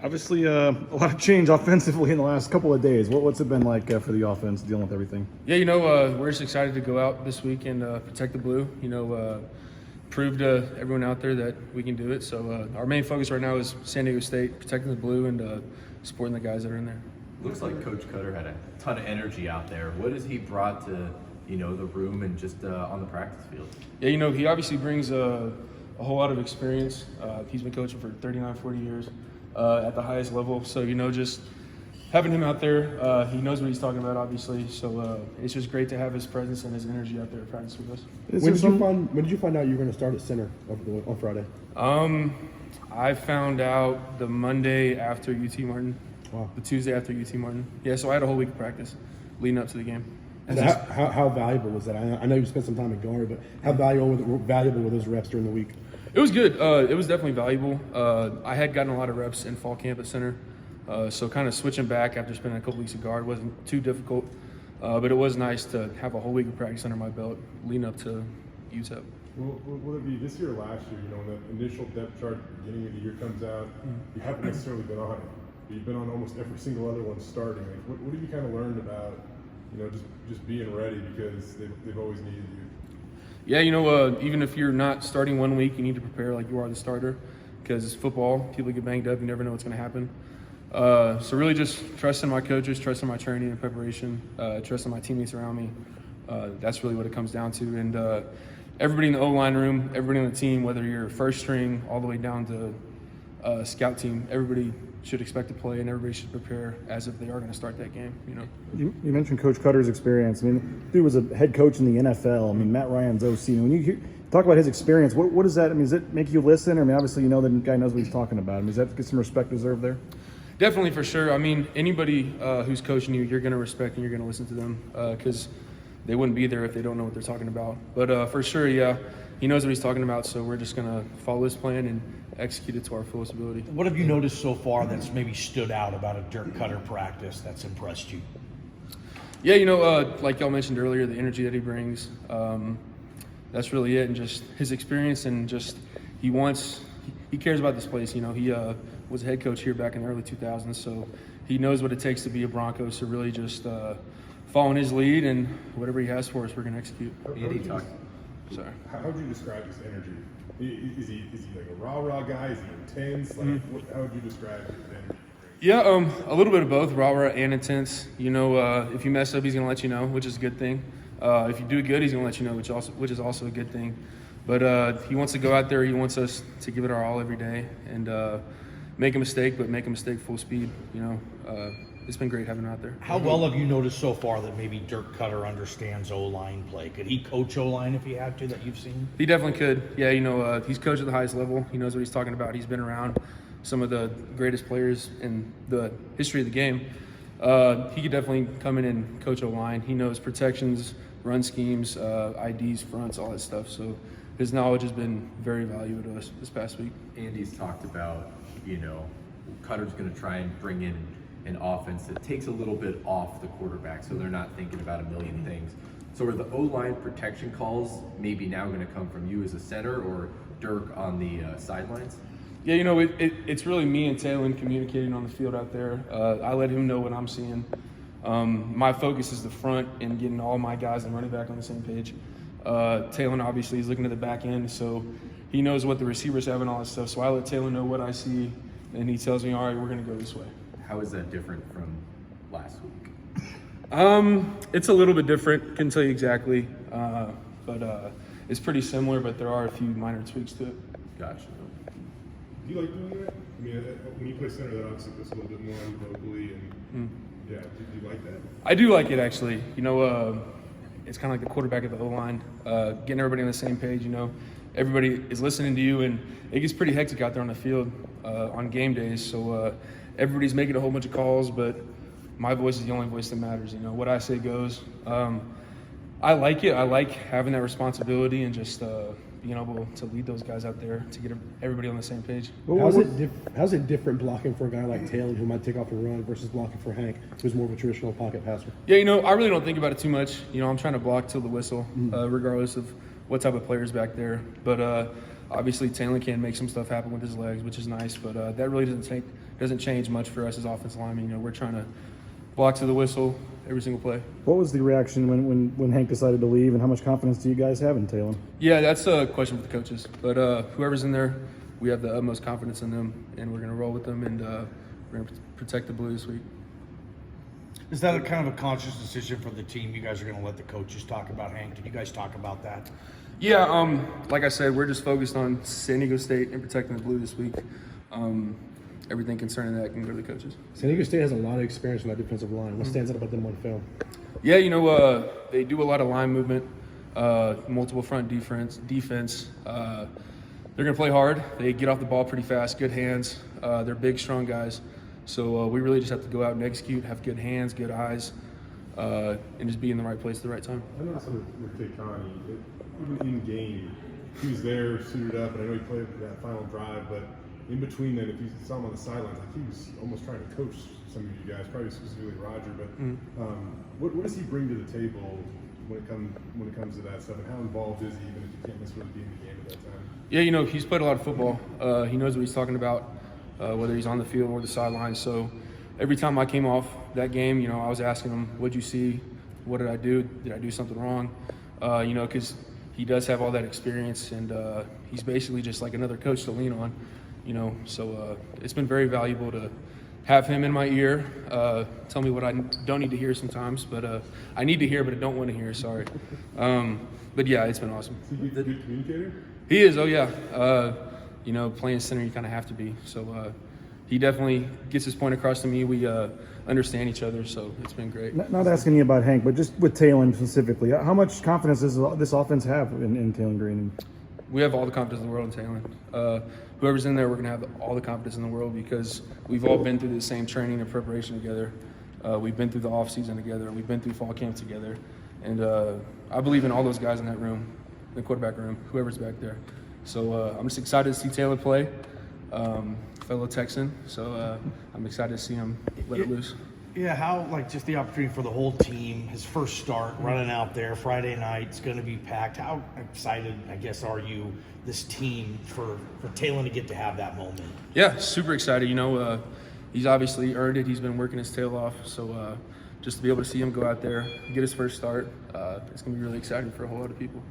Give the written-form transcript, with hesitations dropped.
Obviously, a lot of change offensively in the last couple of days. What's it been like for the offense dealing with everything? Yeah, we're just excited to go out this week and protect the blue. Prove to everyone out there that we can do it. So our main focus right now is San Diego State, protecting the blue and supporting the guys that are in there. Looks like Coach Cutter had a ton of energy out there. What has he brought to the room and just on the practice field? Yeah, he obviously brings a whole lot of experience. He's been coaching for 39, 40 years at the highest level. So, just having him out there, he knows what he's talking about, obviously. So it's just great to have his presence and his energy out there at practice with us. When did you find out you were going to start at center on Friday? I found out the Monday after UT Martin. Wow. The Tuesday after UT Martin. Yeah, so I had a whole week of practice leading up to the game. So how valuable was that? I know you spent some time at guard, but how valuable were those reps during the week? It was good. It was definitely valuable. I had gotten a lot of reps in fall camp at center, so kind of switching back after spending a couple weeks at guard wasn't too difficult. But it was nice to have a whole week of practice under my belt leading up to UTEP. Will it be this year or last year? When the initial depth chart at the beginning of the year comes out, you haven't necessarily been on it. But you've been on almost every single other one starting. Like, what have you kind of learned about, just being ready because they've always needed you? Yeah, even if you're not starting 1 week, you need to prepare like you are the starter because it's football. People get banged up. You never know what's going to happen. So really just trusting my coaches, trusting my training and preparation, trusting my teammates around me. That's really what it comes down to. And everybody in the O-line room, everybody on the team, whether you're first string all the way down to scout team, everybody should expect to play and everybody should prepare as if they are going to start that game. You mentioned Coach Cutter's experience. Dude was a head coach in the NFL. Matt Ryan's OC. When you talk about his experience, what does that? Does it make you listen? Obviously the guy knows what he's talking about. Does that get some respect deserved there? Definitely, for sure. Anybody who's coaching you, you're going to respect and you're going to listen to them because they wouldn't be there if they don't know what they're talking about. But for sure, yeah, he knows what he's talking about. So we're just going to follow his plan and execute it to our fullest ability. What have you noticed so far that's maybe stood out about a Dirk Cutter practice that's impressed you? Yeah, like y'all mentioned earlier, the energy that he brings, that's really it. And just his experience and just he cares about this place. He was a head coach here back in the early 2000s, so he knows what it takes to be a Bronco. So really just following his lead and whatever he has for us, we're going to execute. Sorry. How would you describe his energy? Is he like a rah-rah guy? Is he intense? How would you describe his energy? Yeah, a little bit of both, rah-rah and intense. If you mess up, he's going to let you know, which is a good thing. If you do good, he's going to let you know, which is also a good thing. But he wants to go out there. He wants us to give it our all every day and make a mistake, but make a mistake full speed. It's been great having him out there. How well have you noticed so far that maybe Dirk Cutter understands O-line play? Could he coach O-line if he had to, that you've seen? He definitely could. Yeah, he's coached at the highest level. He knows what he's talking about. He's been around some of the greatest players in the history of the game. He could definitely come in and coach O-line. He knows protections, run schemes, IDs, fronts, all that stuff. So his knowledge has been very valuable to us this past week. Andy's talked about, Cutter's going to try and bring in an offense that takes a little bit off the quarterback so they're not thinking about a million things. So are the O-line protection calls maybe now going to come from you as a center or Dirk on the sidelines? Yeah, it's really me and Taylor communicating on the field out there. I let him know what I'm seeing. My focus is the front and getting all my guys and running back on the same page. Taylor obviously is looking at the back end, so he knows what the receivers have and all that stuff. So I let Taylor know what I see, and he tells me, all right, we're going to go this way. How is that different from last week? It's a little bit different. Couldn't tell you exactly, but it's pretty similar. But there are a few minor tweaks to it. Gotcha. Do you like doing that? When you play center, that obviously puts a little bit more on you vocally, and yeah, do you like that? I do like it actually. It's kind of like the quarterback of the O-line, getting everybody on the same page. Everybody is listening to you, and it gets pretty hectic out there on the field on game days. So everybody's making a whole bunch of calls, but my voice is the only voice that matters. What I say goes. I like it. I like having that responsibility and just being able to lead those guys out there to get everybody on the same page. How's it different blocking for a guy like Taylor who might take off and run versus blocking for Hank, who's more of a traditional pocket passer? Yeah, I really don't think about it too much. I'm trying to block till the whistle, regardless of what type of player's back there. But Obviously, Taylor can make some stuff happen with his legs, which is nice, but that really doesn't change much for us as offensive linemen. You know, we're trying to block to the whistle every single play. What was the reaction when Hank decided to leave, and how much confidence do you guys have in Taylor? Yeah, that's a question for the coaches. But whoever's in there, we have the utmost confidence in them, and we're going to roll with them, and we're going to protect the Blue this week. Is that a kind of a conscious decision for the team? You guys are going to let the coaches talk about Hank. Did you guys talk about that? Yeah, like I said, we're just focused on San Diego State and protecting the Blue this week. Everything concerning that can go to the coaches. San Diego State has a lot of experience on that defensive line. What stands out about them on film? Yeah, you know, they do a lot of line movement, multiple front defense. They're going to play hard. They get off the ball pretty fast, good hands. They're big, strong guys. So we really just have to go out and execute, have good hands, good eyes, and just be in the right place at the right time. I noticed with Takani, even in game, he was there suited up, and I know he played that final drive, but in between that, if you saw him on the sidelines, like he was almost trying to coach some of you guys, probably specifically Roger. But what does he bring to the table when it comes to that stuff, and how involved is he, even if you can't necessarily be in the game at that time? Yeah, you know, he's played a lot of football. He knows what he's talking about, whether he's on the field or the sidelines. So every time I came off that game, you know, I was asking him, "What'd you see? What did I do? Did I do something wrong?" You know, because he does have all that experience, and he's basically just like another coach to lean on. You know, so it's been very valuable to have him in my ear, tell me what I don't need to hear sometimes, but I need to hear, but I don't want to hear. Sorry, but yeah, it's been awesome. Is he a good communicator? He is. Oh yeah. You know, playing center, you kind of have to be. So he definitely gets his point across to me. We understand each other, so it's been great. Not asking you about Hank, but just with Taylor specifically, how much confidence does this offense have in Taylor Green? We have all the confidence in the world in Taylor. Whoever's in there, we're going to have all the confidence in the world because we've all been through the same training and preparation together. We've been through the off season together. We've been through fall camp together. And I believe in all those guys in that room, the quarterback room, whoever's back there. So I'm just excited to see Taylor play, fellow Texan. So I'm excited to see him let it loose. Yeah, how, like, just the opportunity for the whole team, his first start, running out there Friday night, it's going to be packed. How excited, I guess, are you, this team, for Taylor to get to have that moment? Yeah, super excited. You know, he's obviously earned it. He's been working his tail off. So just to be able to see him go out there, get his first start, it's going to be really exciting for a whole lot of people.